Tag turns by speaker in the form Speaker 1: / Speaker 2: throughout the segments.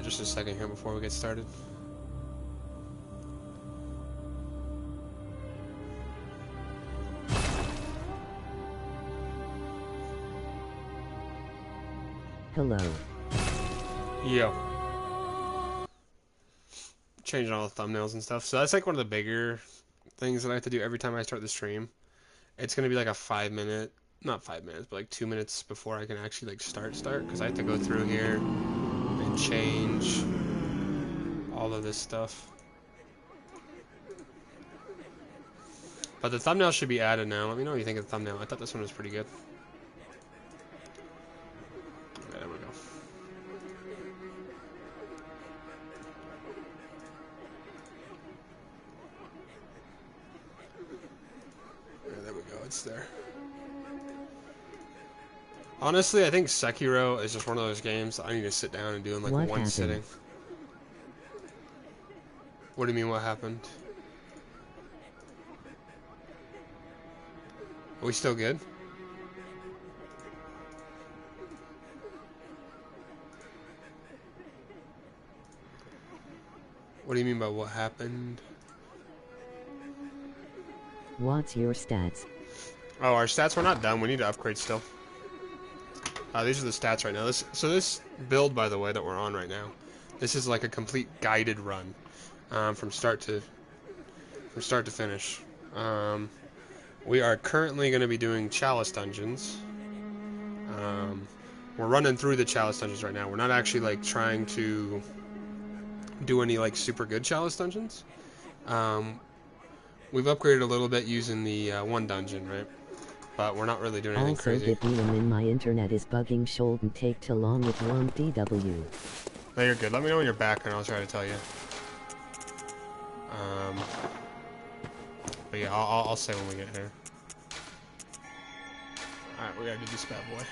Speaker 1: just a second here before we get started.
Speaker 2: Hello.
Speaker 1: Yo. Changing all the thumbnails and stuff. So that's like one of the bigger things that I have to do every time I start the stream. It's going to be like a 5 minute, not 5 minutes, but like 2 minutes before I can actually like start, because I have to go through here and change all of this stuff. But the thumbnail should be added now. Let me know what you think of the thumbnail. I thought this one was pretty good. Okay, there we go. Yeah, there we go. It's there. Honestly, I think Sekiro is just one of those games I need to sit down and do in like one sitting. What do you mean, what happened? Are we still good? What do you mean by what happened?
Speaker 2: What's your stats?
Speaker 1: Oh, our stats, we're not done. We need to upgrade still. These are the stats right now. This build, by the way, that we're on right now, this is like a complete guided run from start to finish. We are currently going to be doing Chalice Dungeons. We're running through the Chalice Dungeons right now. We're not actually like trying to do any like super good Chalice Dungeons. We've upgraded a little bit using the one dungeon, right? But we're not really doing anything crazy.
Speaker 2: Also, give me a min, my internet is bugging, shouldn't take too long with one DW.
Speaker 1: No, you're good. Let me know when you're back and I'll try to tell you. But yeah, I'll say when we get here. Alright, we gotta do this bad boy.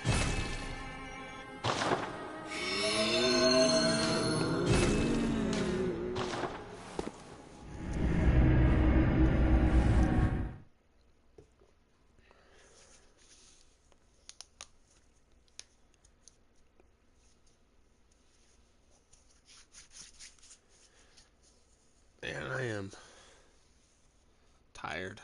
Speaker 1: Man, I am tired.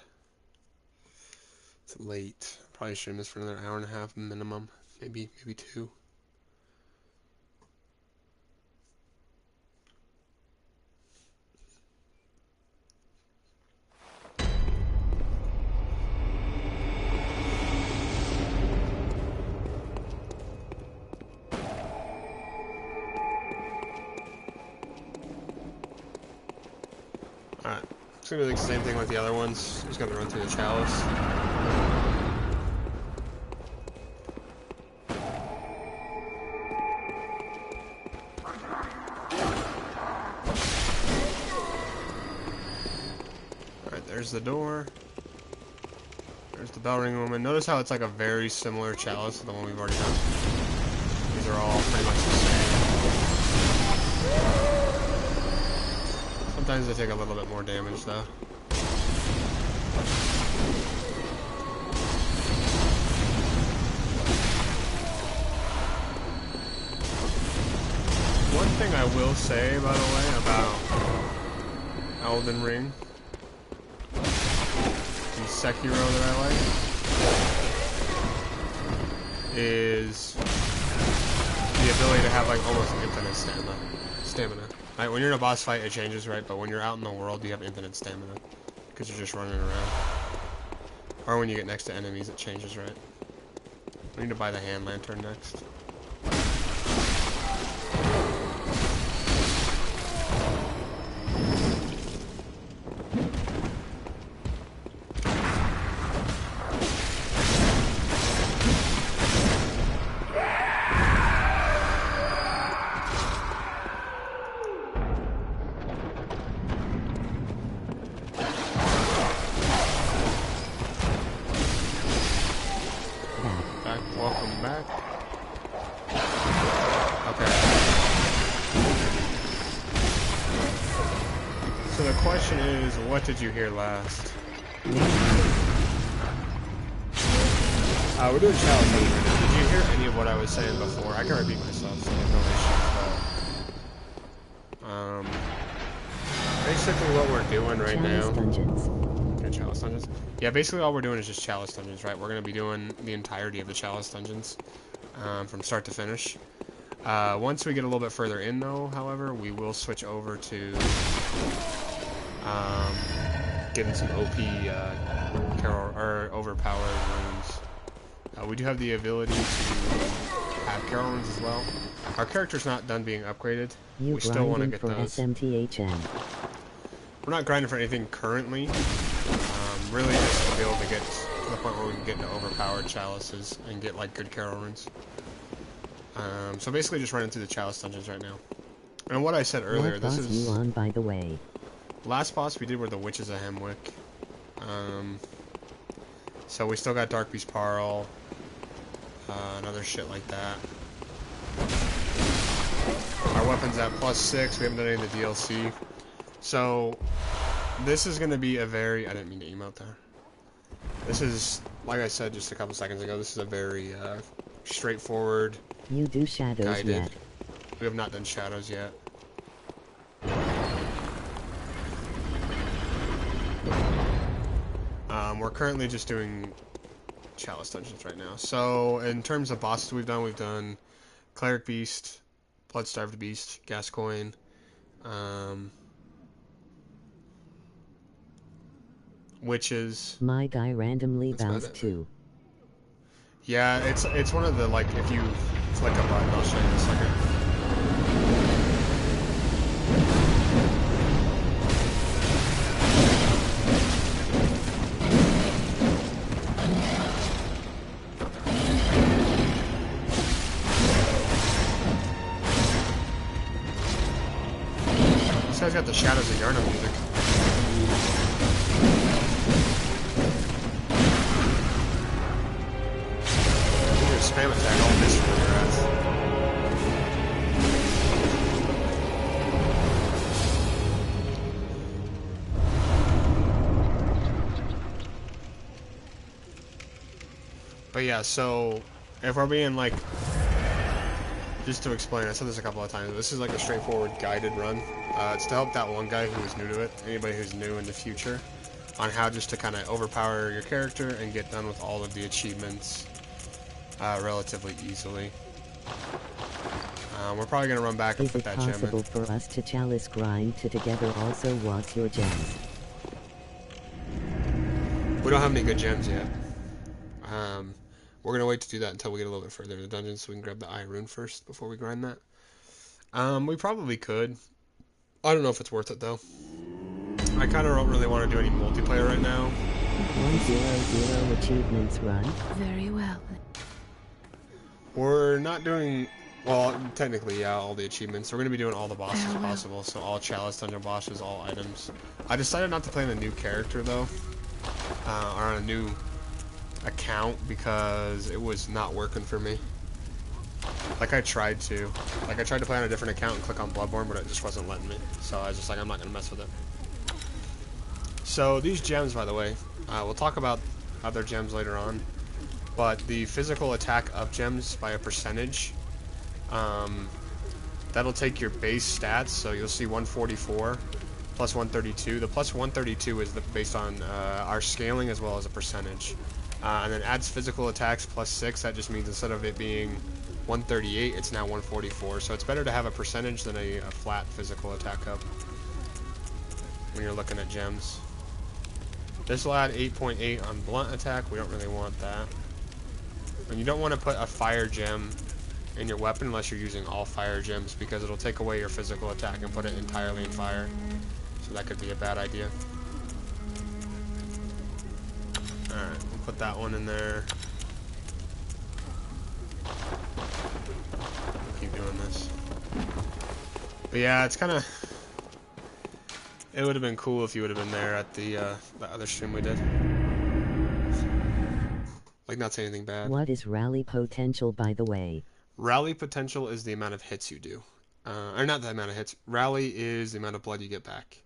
Speaker 1: It's late. Probably stream this for another hour and a half minimum. Maybe 2. Alright. It's gonna be like the same thing with the other ones. Just gonna run through the chalice. Alright, there's the door. There's the bell ring woman. Notice how it's like a very similar chalice to the one we've already done. These are all pretty much the same. Sometimes they take a little bit more damage though. One thing I will say, by the way, about Elden Ring and Sekiro that I like is the ability to have like almost infinite stamina. Right, when you're in a boss fight, it changes, right? But when you're out in the world, you have infinite stamina because you're just running around. Or when you get next to enemies, it changes, right? I need to buy the hand lantern next. Welcome back. Okay. So the question is, what did you hear last? We're doing challenge mode. Did you hear any of what I was saying before? I can repeat myself, so no issues. Basically what we're doing right
Speaker 2: Chalice
Speaker 1: now...
Speaker 2: dungeons.
Speaker 1: Okay, Chalice Dungeons. Yeah, basically all we're doing is just Chalice Dungeons, right? We're going to be doing the entirety of the Chalice Dungeons from start to finish. Once we get a little bit further in, though, however, we will switch over to getting some OP Carol or overpowered runes. We do have the ability to have Carol runes as well. Our character's not done being upgraded.
Speaker 2: You
Speaker 1: We still want to get
Speaker 2: for
Speaker 1: those.
Speaker 2: SMTHN.
Speaker 1: We're not grinding for anything currently. Really just to be able to get to the point where we can get into overpowered chalices and get like good Carol runes. So basically just running through the Chalice Dungeons right now. And what I said earlier,
Speaker 2: What
Speaker 1: this
Speaker 2: boss
Speaker 1: is...
Speaker 2: you on, by the way?
Speaker 1: Last boss we did were the Witches of Hemwick. So we still got Dark Beast Parl, and other shit like that. Our weapon's at +6, we haven't done any of the DLC. So, this is going to be a very... I didn't mean to emote there. This is, like I said just a couple seconds ago, this is a very straightforward...
Speaker 2: You do shadows
Speaker 1: guided.
Speaker 2: yet?
Speaker 1: We have not done shadows yet. We're currently just doing Chalice Dungeons right now. So, in terms of bosses we've done Cleric Beast, Bloodstarved Beast, Gascoigne, Witches.
Speaker 2: My guy randomly
Speaker 1: That's about
Speaker 2: bounced
Speaker 1: it.
Speaker 2: too.
Speaker 1: Yeah, it's one of the, like, if you click a button, I'll show you in a second. This guy's got the Shadows of Yarnum music. Spam attack, I'll miss from your ass. But yeah, so if we're being like, just to explain, I said this a couple of times, this is like a straightforward guided run. It's to help that one guy who is new to it, anybody who's new in the future, on how just to kind of overpower your character and get done with all of the achievements relatively easily. We're probably going to run back and
Speaker 2: Is
Speaker 1: put
Speaker 2: it
Speaker 1: that gem in.
Speaker 2: possible for us to chalice grind to together also what's your gems?
Speaker 1: We don't have any good gems yet. We're going to wait to do that until we get a little bit further in the dungeon so we can grab the Eye Rune first before we grind that. We probably could. I don't know if it's worth it though. I kind of don't really want to do any multiplayer right now.
Speaker 2: 100 achievements run.
Speaker 3: Very well.
Speaker 1: We're not doing, well, technically, yeah, all the achievements. We're going to be doing all the bosses
Speaker 3: Farewell.
Speaker 1: possible, so all Chalice Dungeon bosses, all items. I decided not to play on a new character, though, or on a new account, because it was not working for me. Like, I tried to. Like, I tried to play on a different account and click on Bloodborne, but it just wasn't letting me. So I was just like, I'm not going to mess with it. So, these gems, by the way, we'll talk about other gems later on. But the physical attack up gems by a percentage, that'll take your base stats, so you'll see 144 plus 132. The plus 132 is based on our scaling as well as a percentage. And then adds physical attacks plus 6, that just means instead of it being 138, it's now 144. So it's better to have a percentage than a flat physical attack up when you're looking at gems. This will add 8.8 on blunt attack, we don't really want that. And you don't want to put a fire gem in your weapon unless you're using all fire gems, because it'll take away your physical attack and put it entirely in fire. So that could be a bad idea. Alright, we'll put that one in there. We'll keep doing this. But yeah, it's kind of... It would have been cool if you would have been there at the other stream we did. Like, not say anything bad.
Speaker 2: What is rally potential, by the way?
Speaker 1: Rally potential is the amount of hits you do. Or not the amount of hits. Rally is the amount of blood you get back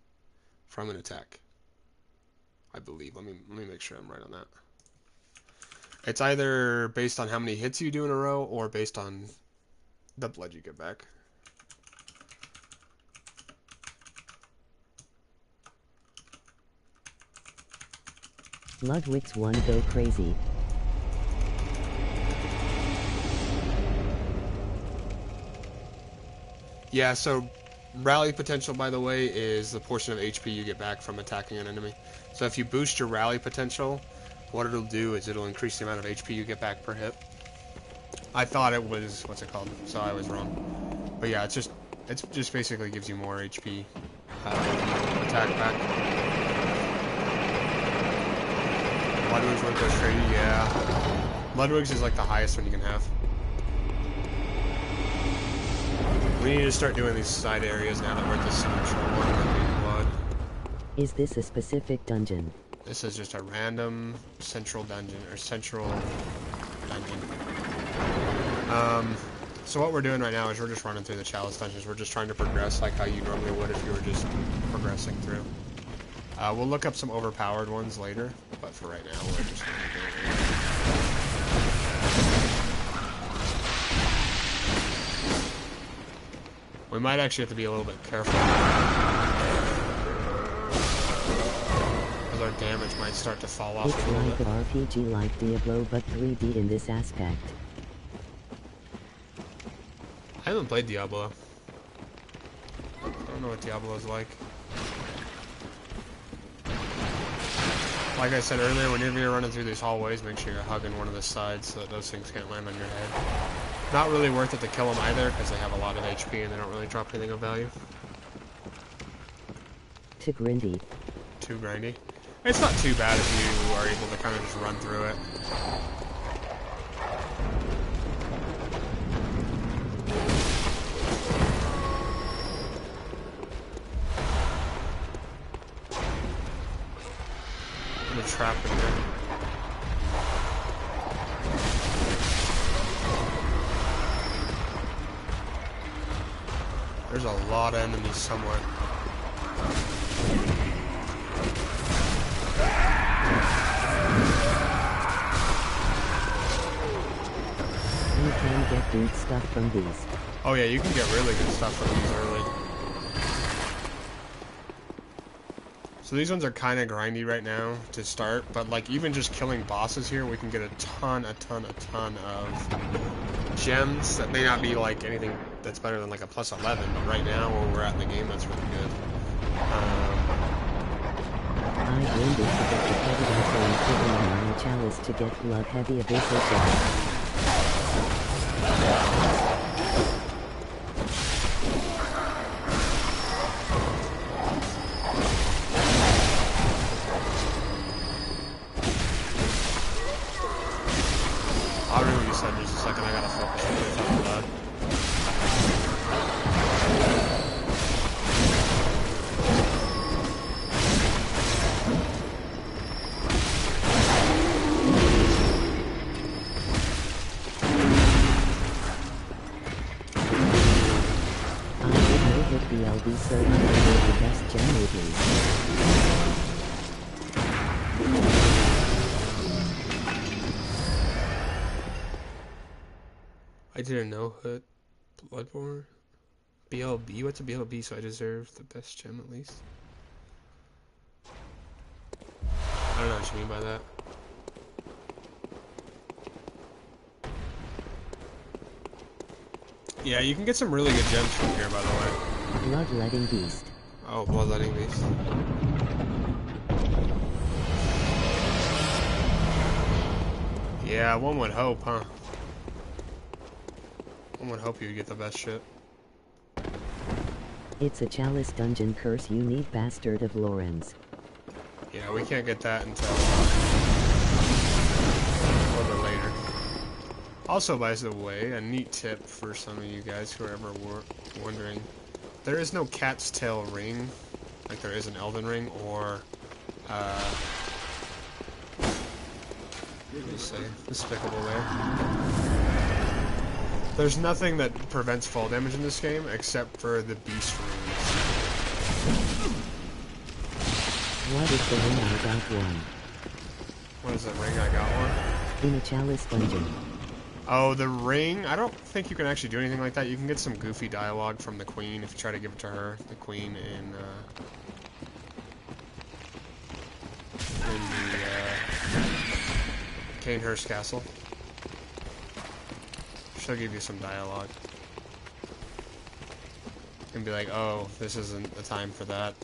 Speaker 1: from an attack. I believe. Let me make sure I'm right on that. It's either based on how many hits you do in a row or based on the blood you get back.
Speaker 2: Ludwig's one go crazy.
Speaker 1: Yeah, so rally potential, by the way, is the portion of HP you get back from attacking an enemy. So if you boost your rally potential, what it'll do is it'll increase the amount of HP you get back per hit. I thought it was, what's it called? So I was wrong. But yeah, it just basically gives you more HP attack back. Ludwig's one goes crazy, yeah. Ludwig's is like the highest one you can have. We need to start doing these side areas now that we're at the central one in Blood.
Speaker 2: Is this a specific dungeon?
Speaker 1: This is just a random central dungeon, or central dungeon. So what we're doing right now is we're just running through the chalice dungeons. We're just trying to progress like how you normally would if you were just progressing through. We'll look up some overpowered ones later, but for right now, we're just going to do it. We might actually have to be a little bit careful, because our damage might start to fall off
Speaker 2: It's
Speaker 1: a little
Speaker 2: like
Speaker 1: bit.
Speaker 2: an RPG like Diablo but 3D in this aspect.
Speaker 1: I haven't played Diablo. I don't know what Diablo is like. Like I said earlier, whenever you're running through these hallways, make sure you're hugging one of the sides so that those things can't land on your head. Not really worth it to kill them either, because they have a lot of HP and they don't really drop anything of value.
Speaker 2: Too grindy.
Speaker 1: Too grindy. It's not too bad if you are able to kind of just run through it. I'm trapped in there. There's a lot of enemies somewhere.
Speaker 2: You can get good stuff from these.
Speaker 1: Oh yeah, you can get really good stuff from these early. So these ones are kind of grindy right now to start, but like even just killing bosses here, we can get a ton of gems that may not be like anything that's better than like a plus 11, but right now where we're at in the game, that's really good.
Speaker 2: I aimed it to get the heavy also including a nine chalice to get blood heavy abyssal gem.
Speaker 1: I'll remove what you said in just a second. I gotta focus on this on blood.
Speaker 2: I did know hit BLB so you know the best gem movies.
Speaker 1: I didn't know hit Bloodborne. BLB? What's a BLB? So I deserve the best gem at least? I don't know what you mean by that. Yeah, you can get some really good gems from here, by the way.
Speaker 2: Bloodletting Beast.
Speaker 1: Oh, Bloodletting Beast. Yeah, one would hope, huh? One would hope you'd get the best shit.
Speaker 2: It's a chalice dungeon curse you need Bastard of Lorenz.
Speaker 1: Yeah, we can't get that until a little bit later. Also, by the way, a neat tip for some of you guys who are ever wondering. There is no cat's tail ring, like there is an Elden Ring, or, what do you say? Despicable Lair. There's nothing that prevents fall damage in this game except for the beast runes.
Speaker 2: What is the ring I got one?
Speaker 1: What is the ring? I got one.
Speaker 2: In a chalice dungeon.
Speaker 1: Oh, the ring? I don't think you can actually do anything like that. You can get some goofy dialogue from the queen if you try to give it to her. The queen in the Canehurst Castle. She'll give you some dialogue. And be like, oh, this isn't the time for that.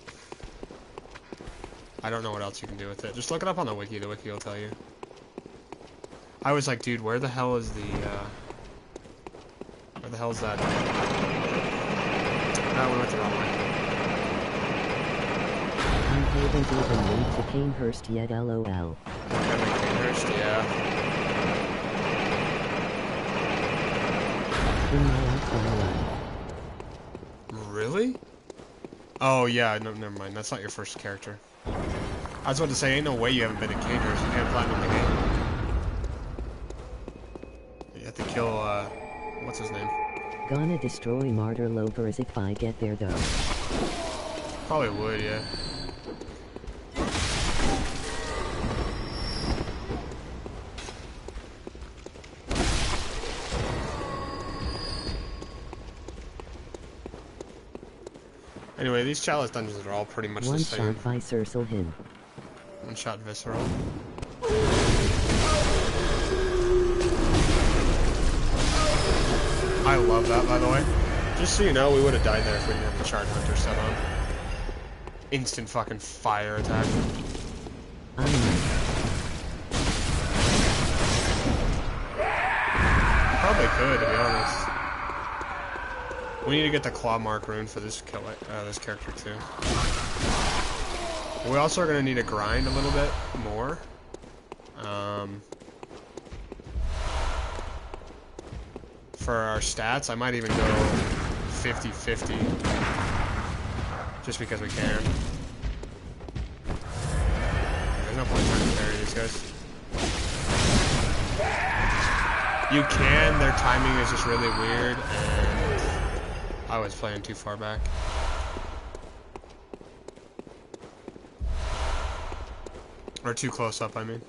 Speaker 1: I don't know what else you can do with it. Just look it up on the wiki will tell you. I was like, dude, where the hell is the, where the hell is that? Oh, we went the wrong way.
Speaker 2: I haven't even made to Canehurst yet, lol.
Speaker 1: Canehurst, yeah.
Speaker 2: In my outline.
Speaker 1: Really? Oh, yeah, no, never mind. That's not your first character. I was about to say, ain't no way you haven't been in Canehurst. You can't platinum the game. You have to kill, what's his name?
Speaker 2: Gonna destroy Martyr Lovers if I get there though.
Speaker 1: Probably would, yeah. Anyway, these chalice dungeons are all pretty much the same.
Speaker 2: One shot Visceral him.
Speaker 1: One shot visceral. I love that, by the way. Just so you know, we would have died there if we didn't have the Charge Hunter set on. Instant fucking fire attack. Probably could, to be honest. We need to get the claw mark rune for this this character too. We also are going to need to grind a little bit more. For our stats, I might even go 50-50. Just because we can. There's no point trying to parry these guys. You can, their timing is just really weird, and I was playing too far back. Or too close up, I mean.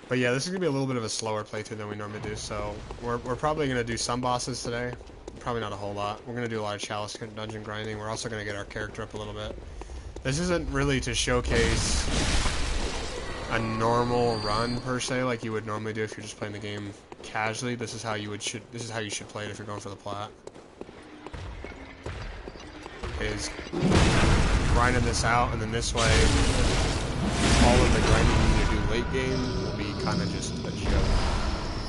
Speaker 1: But yeah, this is going to be a little bit of a slower playthrough than we normally do, so we're probably going to do some bosses today. Probably not a whole lot. We're going to do a lot of chalice dungeon grinding. We're also going to get our character up a little bit. This isn't really to showcase a normal run per se, like you would normally do if you're just playing the game casually. This is how you should play it if you're going for the plat. Is grinding this out, and then this way, all of the grinding you need to do late game will be kind of just a joke.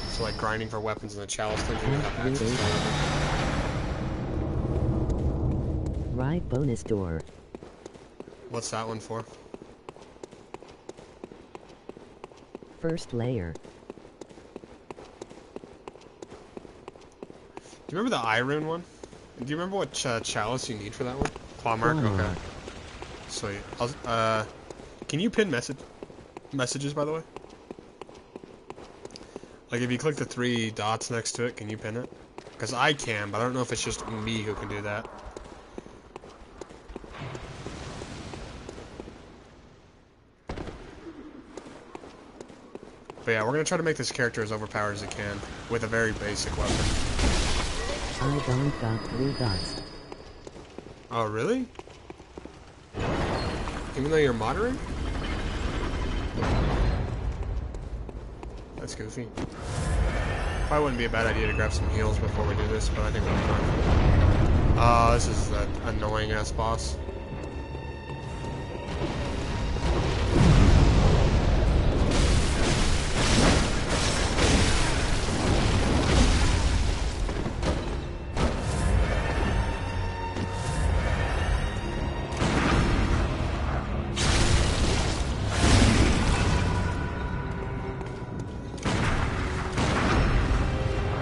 Speaker 1: So like grinding for weapons in the chalice dungeon, you have access to it.
Speaker 2: Right bonus door.
Speaker 1: What's that one for?
Speaker 2: First layer.
Speaker 1: Do you remember the eye rune one? Do you remember what chalice you need for that one? Claw mark? Okay. Sweet. Can you pin messages, by the way? Like, if you click the 3 dots next to it, can you pin it? Because I can, but I don't know if it's just me who can do that. But yeah, we're going to try to make this character as overpowered as it can, with a very basic weapon.
Speaker 2: I don't got 3 dots.
Speaker 1: Oh, really? Even though you're moderate? That's goofy. Probably wouldn't be a bad idea to grab some heals before we do this, but I think we'll be fine. Oh, this is that annoying-ass boss.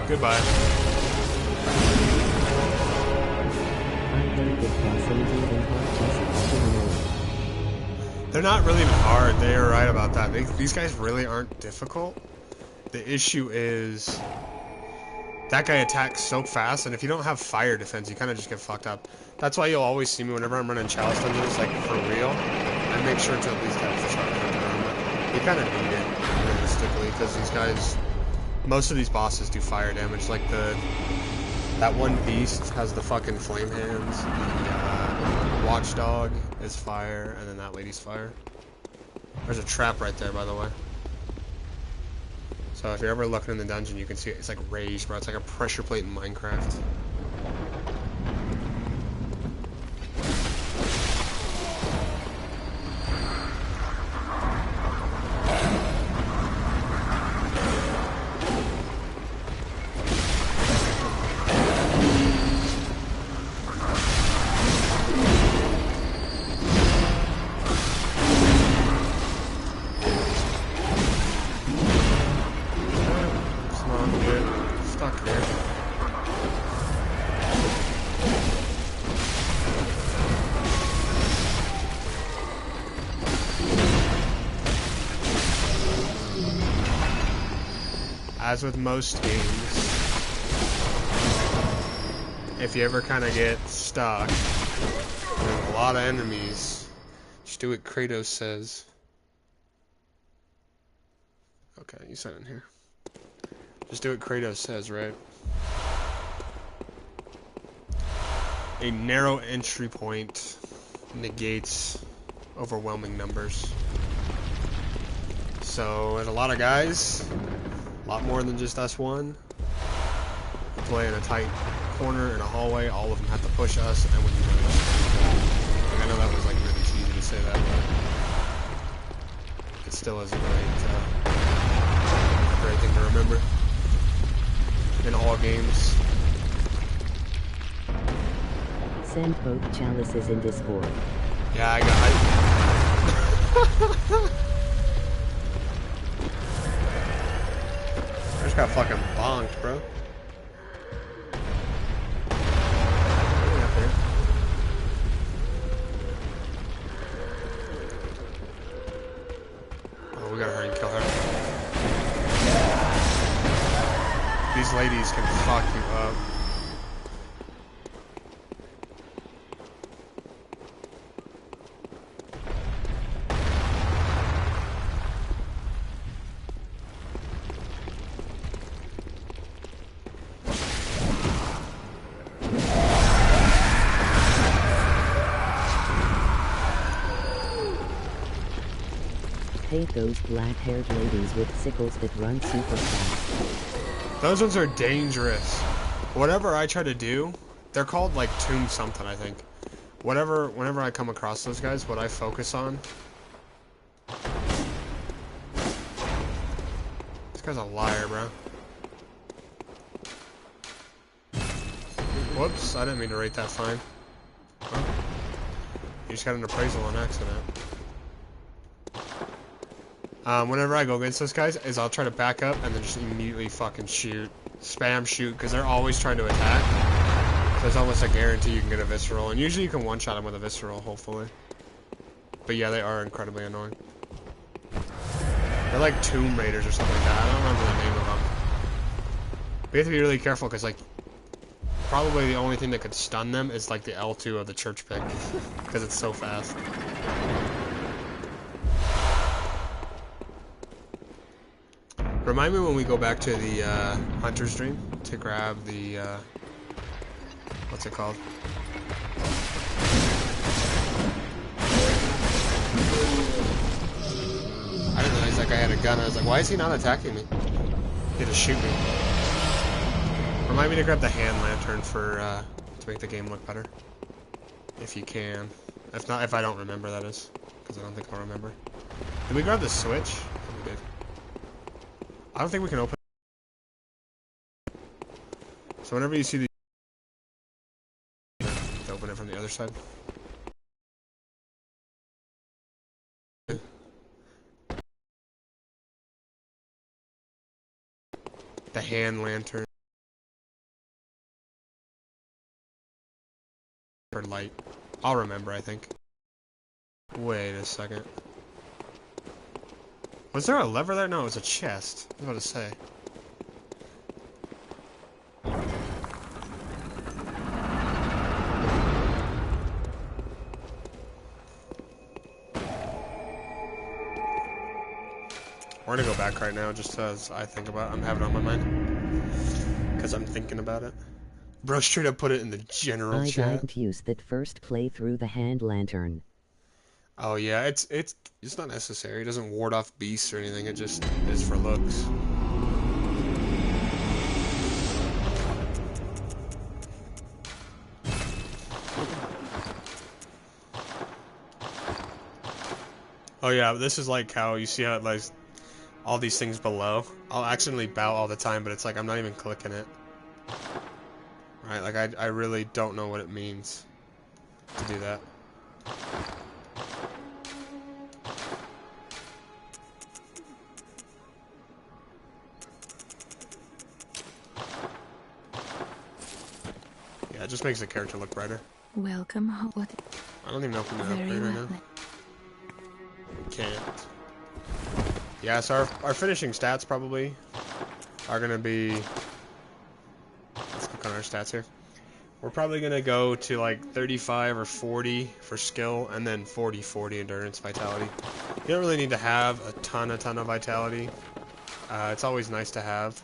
Speaker 1: Goodbye. They're not really even hard. They are right about that. These guys really aren't difficult. The issue is that guy attacks so fast, and if you don't have fire defense, you kind of just get fucked up. That's why you'll always see me whenever I'm running chalice dungeons, like for real. I make sure to at least have charge hunter armor. You kind of need it realistically, because these guys. Most of these bosses do fire damage, like the That one beast has the fucking flame hands. The watchdog is fire, and then that lady's fire. There's a trap right there, by the way. So if you're ever looking in the dungeon, you can see it. It's like raised, bro. It's like a pressure plate in Minecraft. As with most games, if you ever kind of get stuck with a lot of enemies, just do what Kratos says. Okay, you said it in here. Just do what Kratos says, right? A narrow entry point negates overwhelming numbers. So, there's a lot of guys. A lot more than just us one. We play in a tight corner in a hallway. All of them have to push us, and when you like, I know that was like really cheesy to say that, but it still is a great thing to remember in all games.
Speaker 2: Send both chalices in Discord.
Speaker 1: Yeah, I just got fucking bonked, bro. Oh, we gotta hurry and kill her. These ladies can fuck you up.
Speaker 2: Hate those black-haired ladies with sickles that run super fast.
Speaker 1: Those ones are dangerous. Whatever I try to do, they're called like tomb something, I think. Whenever I come across those guys, what I focus on. This guy's a liar, bro. Whoops, I didn't mean to rate that fine. Huh? You just got an appraisal on accident. Whenever I go against those guys, is I'll try to back up and then just immediately fucking shoot. Spam shoot, because they're always trying to attack. So it's almost a guarantee you can get a visceral. And usually you can one-shot them with a visceral, hopefully. But yeah, they are incredibly annoying. They're like Tomb Raiders or something like that. I don't remember the name of them. But you have to be really careful, because like, probably the only thing that could stun them is like the L2 of the church pick. Because it's so fast. Remind me when we go back to the hunter stream to grab the what's it called? I didn't realize that guy had a gun. I was like, why is he not attacking me? He had to shoot me. Remind me to grab the hand lantern for to make the game look better, if you can. If not, if I don't remember, that is, because I don't think I'll remember. Did we grab the switch? We did. I don't think we can open. So whenever you see the open it from the other side. The hand lantern or light. I'll remember, I think. Wait a second. Was there a lever there? No, it was a chest. I was about to say. We're gonna go back right now just as I think about it. I'm having it on my mind. Because I'm thinking about it. Bro straight up put it in the general
Speaker 2: I
Speaker 1: chat.
Speaker 2: didn't use that first play through the hand lantern.
Speaker 1: Oh yeah, it's not necessary. It doesn't ward off beasts or anything. It just is for looks. Oh yeah, this is like how you see how it like all these things below. I'll accidentally bow all the time, but it's like I'm not even clicking it. Right? Like I really don't know what it means to do that. Yeah, it just makes the character look brighter.
Speaker 3: Welcome. What?
Speaker 1: I don't even know if we can
Speaker 3: Very
Speaker 1: upgrade right
Speaker 3: well.
Speaker 1: now. Can't. Yeah, so our finishing stats probably are gonna be. Let's click on our stats here. We're probably going to go to like 35 or 40 for skill, and then 40 endurance vitality. You don't really need to have a ton of vitality. It's always nice to have.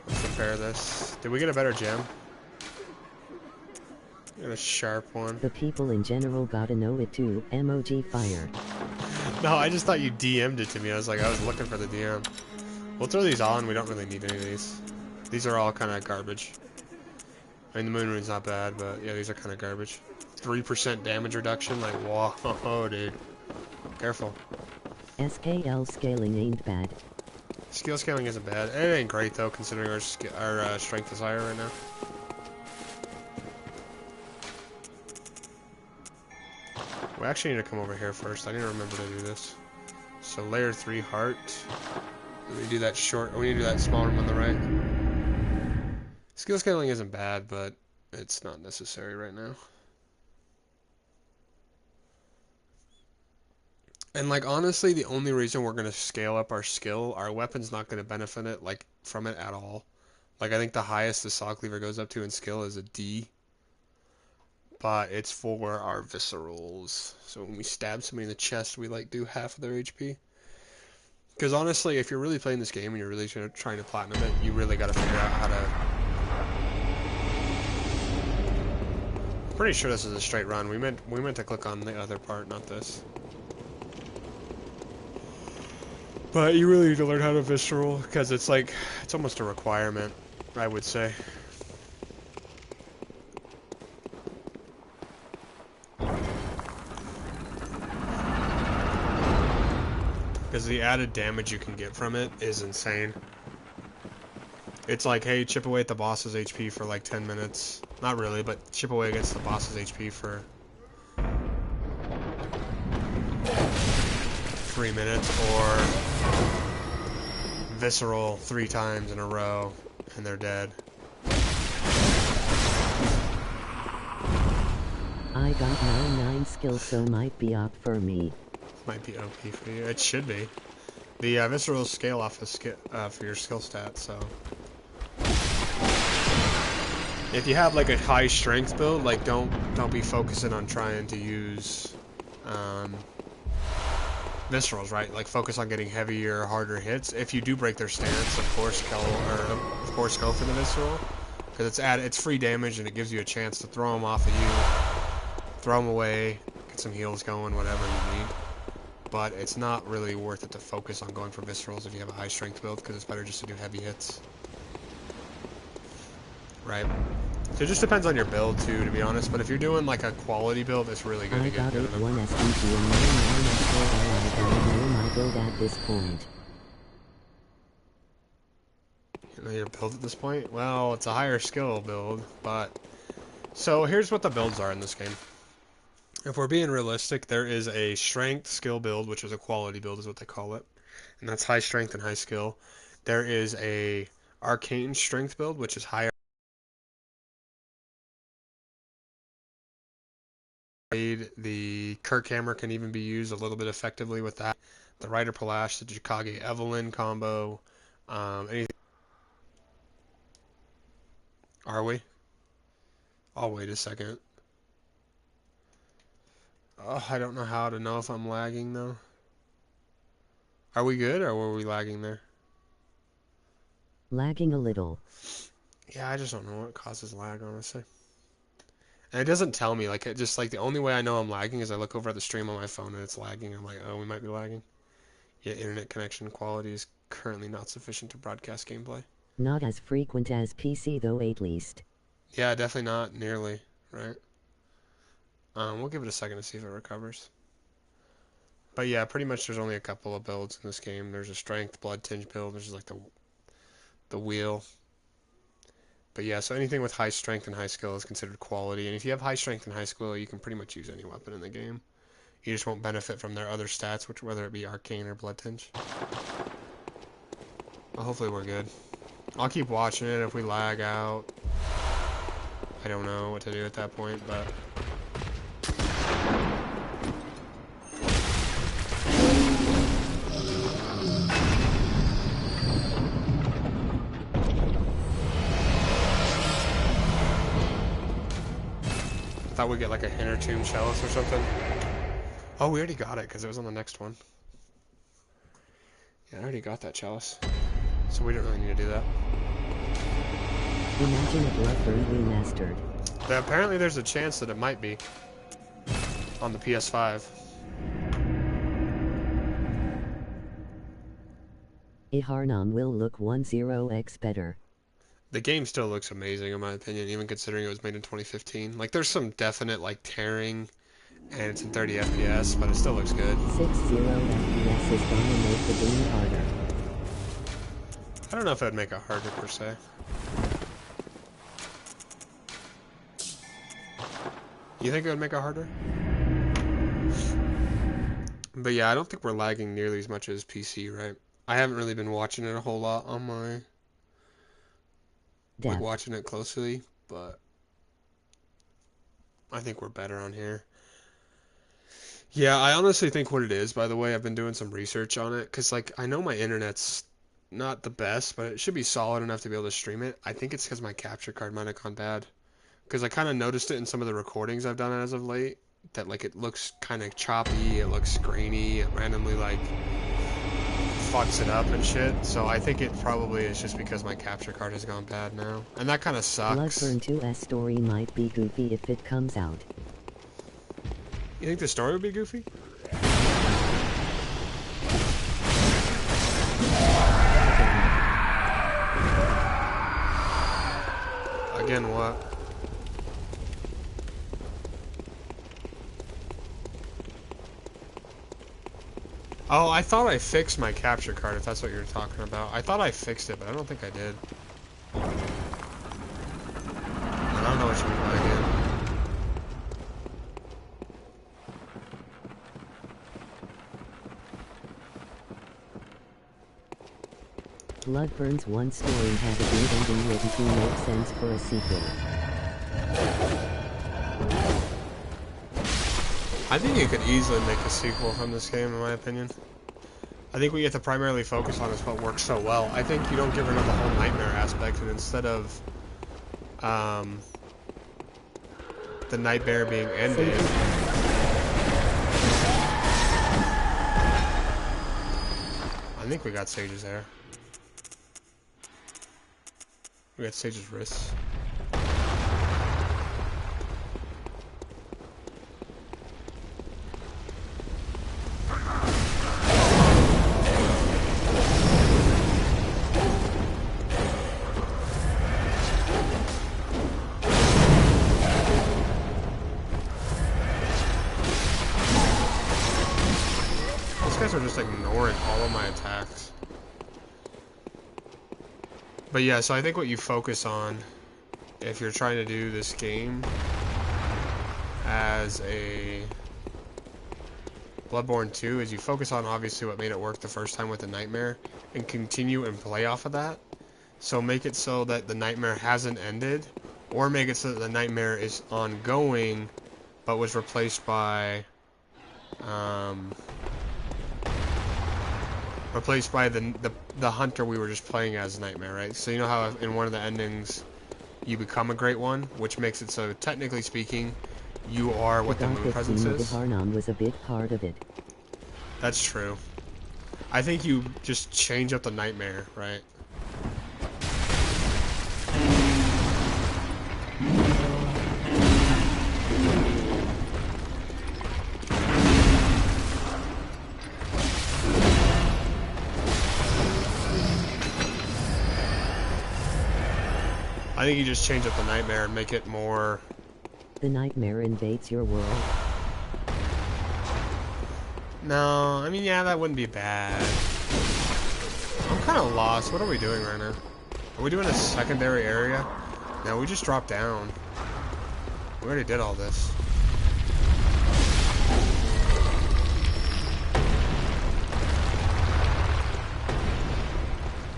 Speaker 1: Let's repair this. Did we get a better gem? Got a sharp one.
Speaker 2: The people in general gotta know it too. Emoji fire.
Speaker 1: No, I just thought you DM'd it to me. I was looking for the DM. We'll throw these on. We don't really need any of these. These are all kind of garbage. I mean, the moon rune's not bad, but yeah, these are kind of garbage. 3% damage reduction, like, whoa, dude. Careful.
Speaker 2: SKL scaling ain't bad.
Speaker 1: Skill scaling isn't bad. It ain't great, though, considering our strength is higher right now. We actually need to come over here first. I didn't remember to do this. So, layer 3 heart. We do that short, or we need to do that smaller one on the right. Skill scaling isn't bad, but it's not necessary right now. And like honestly, the only reason we're gonna scale up our skill, our weapon's not gonna benefit it like from it at all. Like I think the highest the saw cleaver goes up to in skill is a D. But it's for our viscerals. So when we stab somebody in the chest, we like do half of their HP. Because honestly, if you're really playing this game and you're really trying to platinum it, you really gotta figure out how to. Pretty sure this is a straight run. We meant to click on the other part, not this. But you really need to learn how to visceral because it's like it's almost a requirement, I would say. Because the added damage you can get from it is insane. It's like, hey, chip away at the boss's HP for like 10 minutes. Not really, but chip away against the boss's HP for 3 minutes, or visceral 3 times in a row, and they're dead.
Speaker 2: I got 99 skills, so might be up for me.
Speaker 1: Might be OP for you. It should be. The visceral scale off for your skill stats, so. If you have like a high strength build, like don't be focusing on trying to use viscerals, right? Like focus on getting heavier, harder hits. If you do break their stance, of course go for the visceral, because it's free damage and it gives you a chance to throw them off of you, throw them away, get some heals going, whatever you need. But it's not really worth it to focus on going for viscerals if you have a high strength build, because it's better just to do heavy hits. Right? So it just depends on your build too, to be honest, but if you're doing like a quality build, it's really good to get good at them.
Speaker 2: I got 1 SPG and 99 SKL. I don't know my build at this point.
Speaker 1: You know your build at this point? Well, it's a higher skill build, but... So here's what the builds are in this game. If we're being realistic, there is a strength skill build, which is a quality build is what they call it. And that's high strength and high skill. There is a arcane strength build, which is higher. The Kirk Hammer can even be used a little bit effectively with that. The Rider Palash, the Jikage Evelyn combo, anything. Are we? I'll wait a second. Oh, I don't know how to know if I'm lagging though. Are we good or were we lagging there?
Speaker 2: Lagging a little.
Speaker 1: Yeah, I just don't know what causes lag, honestly. And it doesn't tell me, like, it just, like, the only way I know I'm lagging is I look over at the stream on my phone and it's lagging. I'm like, oh, we might be lagging. Yeah, internet connection quality is currently not sufficient to broadcast gameplay.
Speaker 2: Not as frequent as PC though, at least.
Speaker 1: Yeah, definitely not nearly, right? We'll give it a second to see if it recovers. But yeah, pretty much there's only a couple of builds in this game. There's a strength, blood tinge build, there's like the wheel. But yeah, so anything with high strength and high skill is considered quality. And if you have high strength and high skill, you can pretty much use any weapon in the game. You just won't benefit from their other stats, which whether it be arcane or blood tinge. Well, hopefully we're good. I'll keep watching it. If we lag out, I don't know what to do at that point, but I thought we'd get like a Hinter Tomb Chalice or something. Oh, we already got it because it was on the next one. Yeah, I already got that chalice. So we didn't really need to do that.
Speaker 2: Imagine a Bloodborne remastered.
Speaker 1: Apparently there's a chance that it might be on the PS5.
Speaker 2: Iharnam will look 10x better.
Speaker 1: The game still looks amazing in my opinion, even considering it was made in 2015. Like there's some definite like tearing and it's in 30 FPS, but it still looks good.
Speaker 2: 60 FPS is gonna make the game harder.
Speaker 1: I don't know if it would make it harder per se. You think it would make it harder? But yeah, I don't think we're lagging nearly as much as PC, right? I haven't really been watching it a whole lot on my... like watching it closely, but I think we're better on here. Yeah, I honestly think what it is, by the way, I've been doing some research on it, because, like, I know my internet's not the best, but it should be solid enough to be able to stream it. I think it's because my capture card might have gone bad. Because I kind of noticed it in some of the recordings I've done as of late, that, like, it looks kind of choppy, it looks grainy, it randomly, like, fucks it up and shit. So I think it probably is just because my capture card has gone bad now. And that kind of sucks.
Speaker 2: Bloodborne 2's story might be goofy if it comes out.
Speaker 1: You think the story would be goofy? Again, what? Oh, I thought I fixed my capture card, if that's what you're talking about. I thought I fixed it, but I don't think I did. I don't know what you mean by again.
Speaker 2: Bloodborne's one story has a good ending written to make sense for a sequel.
Speaker 1: I think you could easily make a sequel from this game, in my opinion. I think what you have to primarily focus on is what works so well. I think you don't get rid of the whole nightmare aspect, and instead of the nightmare being ended, I think we got Sage's hair. We got Sage's wrists. These guys are just ignoring all of my attacks. But yeah, so I think what you focus on if you're trying to do this game as a Bloodborne 2 is you focus on obviously what made it work the first time with the nightmare and continue and play off of that. So make it so that the nightmare hasn't ended, or make it so that the nightmare is ongoing but was replaced by the hunter we were just playing as Nightmare, right? So you know how in one of the endings you become a Great One, which makes it so technically speaking you are what the moon presence is.
Speaker 2: Iharnam was a big part of it.
Speaker 1: That's true. I think you just change up the nightmare, right? I think you just change up the nightmare and make it more...
Speaker 2: The nightmare invades your world.
Speaker 1: No, I mean, yeah, that wouldn't be bad. I'm kind of lost. What are we doing right now? Are we doing a secondary area? No, we just dropped down. We already did all this.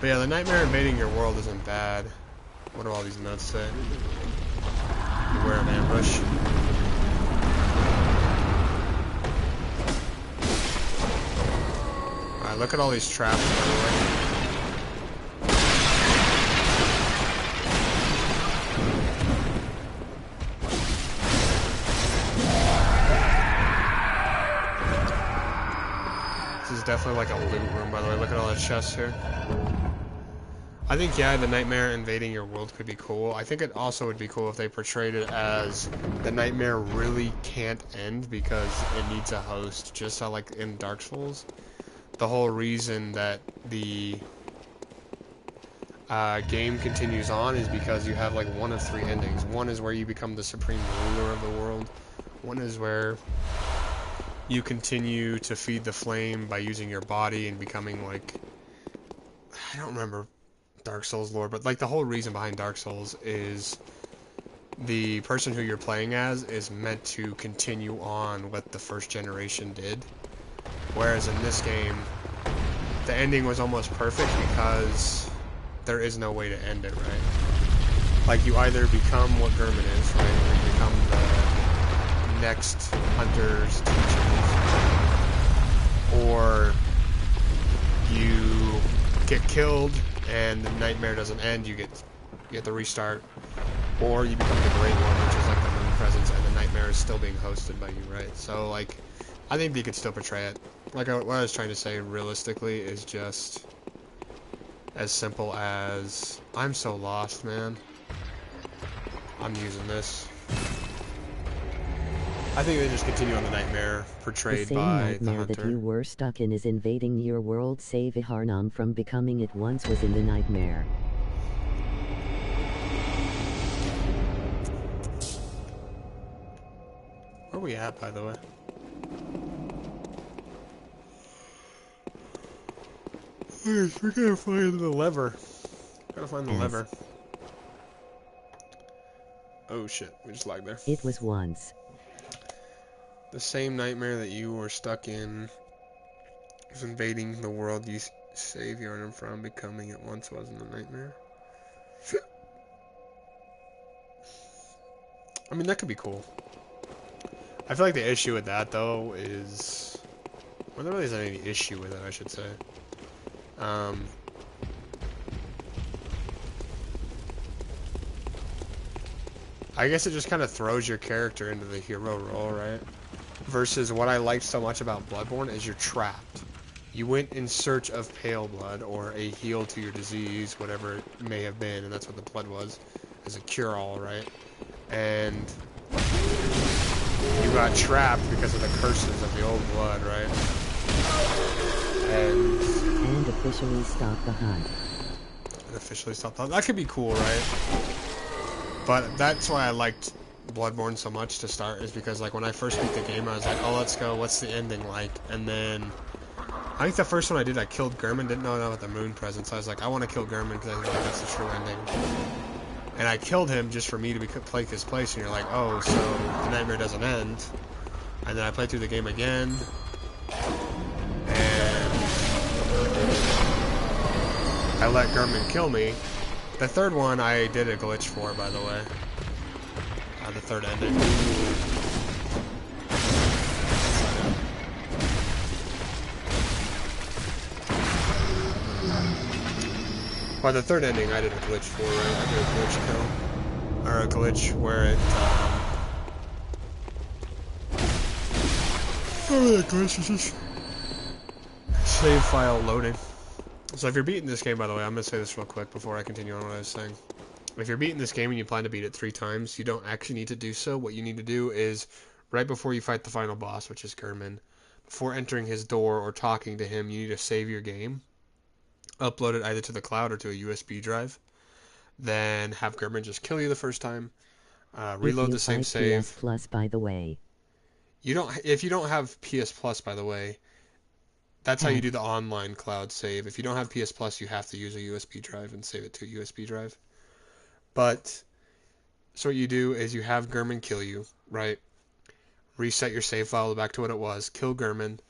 Speaker 1: But yeah, the nightmare invading your world isn't bad. What do all these notes say? Beware of ambush. Alright, look at all these traps, by the way. This is definitely like a loot room, by the way. Look at all the chests here. I think, yeah, the nightmare invading your world could be cool. I think it also would be cool if they portrayed it as the nightmare really can't end because it needs a host, just how, like, in Dark Souls. The whole reason that the game continues on is because you have, like, one of three endings. One is where you become the supreme ruler of the world. One is where you continue to feed the flame by using your body and becoming, like... I don't remember Dark Souls lore, but like the whole reason behind Dark Souls is the person who you're playing as is meant to continue on what the first generation did. Whereas in this game, the ending was almost perfect because there is no way to end it, right? Like you either become what German is, right? Or you become the next hunter's teachers, or you get killed and the nightmare doesn't end, you get the restart, or you become the Great One, which is like the moon presence, and the nightmare is still being hosted by you, right? So, like, I think they could still portray it. Like, what I was trying to say, realistically, is just as simple as, I'm so lost, man. I'm using this. I think they just continue on the nightmare portrayed
Speaker 2: The same
Speaker 1: by the
Speaker 2: nightmare
Speaker 1: hunter.
Speaker 2: that you were stuck in is invading your world. Save Iharnam from becoming it once was in the nightmare.
Speaker 1: Where are we at, by the way? We gotta find the lever. Gotta find the lever. Oh shit, we just lagged there.
Speaker 2: It was once.
Speaker 1: The same nightmare that you were stuck in is invading the world you save Yarnum from, becoming it once was in the nightmare. I mean, that could be cool. I feel like the issue with that, though, is... Well, there really isn't any issue with it, I should say. I guess it just kind of throws your character into the hero role, right? Versus what I liked so much about Bloodborne is you're trapped. You went in search of pale blood, or a heal to your disease, whatever it may have been, and that's what the blood was, as a cure-all, right? And you got trapped because of the curses of the old blood, right? And
Speaker 2: officially stopped the hunt.
Speaker 1: And officially stopped the hunt. That could be cool, right? But that's why I liked Bloodborne so much to start, is because, like, when I first beat the game, I was like, oh, let's go, what's the ending like? And then, I think the first one I did, I killed German, didn't know about the moon presence. I was like, I want to kill German because I think that's the true ending. And I killed him just for me to play his place, and you're like, oh, so the nightmare doesn't end. And then I played through the game again, and I let German kill me. The third one I did a glitch for, by the way. The third ending. Well, the third ending I did a glitch for, right? I did a glitch kill. Or a glitch where it, oh, that glitch is just... Save file loading. So if you're beating this game, by the way, I'm going to say this real quick before I continue on what I was saying. If you're beating this game and you plan to beat it 3 times, you don't actually need to do so. What you need to do is, right before you fight the final boss, which is German, before entering his door or talking to him, you need to save your game. Upload it either to the cloud or to a USB drive. then have German just kill you the first time.
Speaker 2: If
Speaker 1: Reload
Speaker 2: you
Speaker 1: the same
Speaker 2: fight
Speaker 1: save.
Speaker 2: PS Plus, by the way.
Speaker 1: If you don't have PS Plus, by the way, that's how you
Speaker 2: Hack.
Speaker 1: do the online cloud save. If you don't have PS Plus, you have to use a USB drive and save it to a USB drive. But so what you do is you have German kill you, right? Reset your save file back to what it was. Kill German,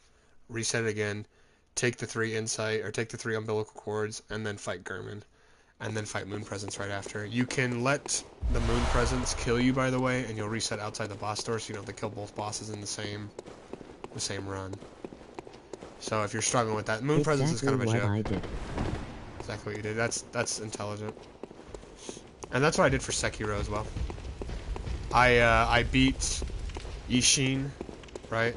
Speaker 1: reset it again, take the 3 insight or take the 3 umbilical cords, and then fight German, and then fight Moon Presence right after. You can let the Moon Presence kill you, by the way, and you'll reset outside the boss door, so you don't have to kill both bosses in the same run. So if you're struggling with that, Moon Presence is kind
Speaker 2: Exactly
Speaker 1: of a
Speaker 2: what
Speaker 1: joke.
Speaker 2: I did.
Speaker 1: Exactly what you did. That's intelligent. And that's what I did for Sekiro as well. I beat Ishin, right?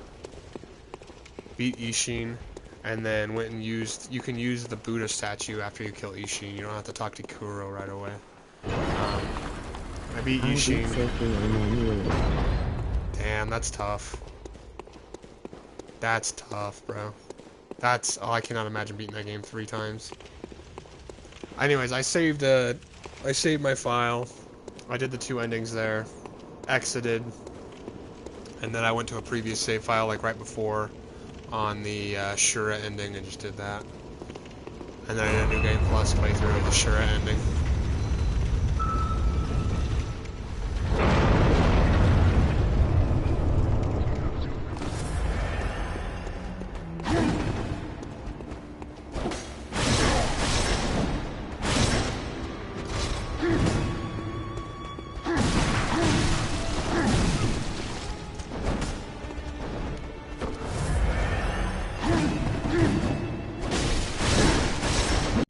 Speaker 1: Beat Ishin, and then went and used. You can use the Buddha statue after you kill Ishin. You don't have to talk to Kuro right away. I beat Ishin. Damn, that's tough. That's tough, bro. That's I cannot imagine beating that game 3 times. Anyways, I saved my file. I did the 2 endings there, exited, and then I went to a previous save file like right before on the Shura ending and just did that. And then I did a New Game Plus playthrough of the Shura ending.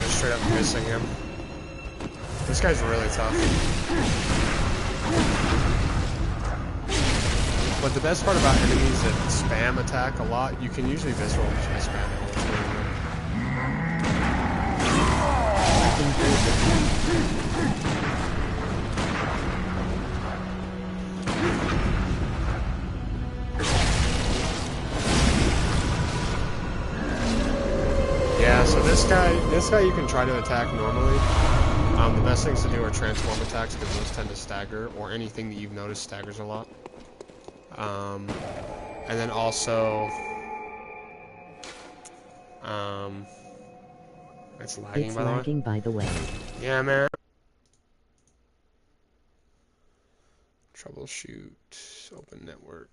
Speaker 1: Straight up missing him. This guy's really tough. But the best part about enemies that spam attack a lot, you can usually visceral them just by spamming all the time. Yeah, so this guy you can try to attack normally. The best things to do are transform attacks because those tend to stagger, or anything that you've noticed staggers a lot. And then also, it's lagging,
Speaker 2: It's
Speaker 1: by the way.
Speaker 2: lagging, by the way.
Speaker 1: Yeah, man. Troubleshoot, open network.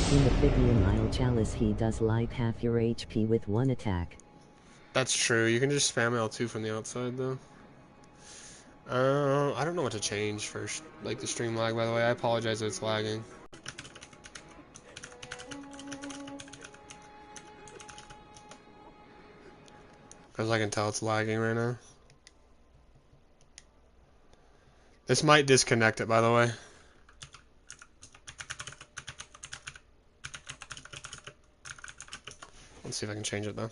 Speaker 2: In the Figure Chalice, he does light half your HP with 1 attack.
Speaker 1: That's true. You can just spam L2 from the outside, though. I don't know what to change for like the stream lag. By the way, I apologize if it's lagging. Because I can tell it's lagging right now. This might disconnect it, by the way. Let's see if I can change it, though.